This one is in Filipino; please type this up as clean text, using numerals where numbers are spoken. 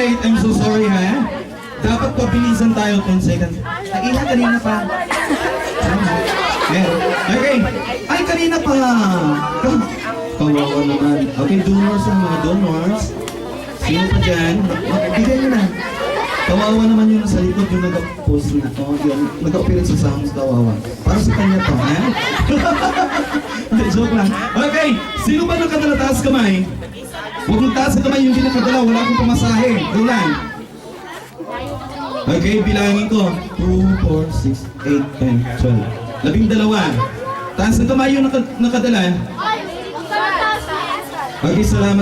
wait. I'm so sorry, ha? Dapat pabilisan tayo 10 seconds. Nakina, kanina pa. Okay. Ay, kanina pa. Kawawa naman. Okay, donors ang mga donors. Sino pa dyan? Bigyan nyo na. Kawawa naman yung nasa likod yung nag-post na. Nag-appearance sa sounds, kawawa. Para sa kanya to, ha? Joke lang. Okay, sino ba nakadala taas kamay? Huwag mong taas sa kamay yung hindi nakadala. Wala akong pamasahe. Ulan. Okay, bilangin ko. 2, 4, 6, 8, 10, 12. 12. Taas ng kamay yung nakadala. Okay, salamat.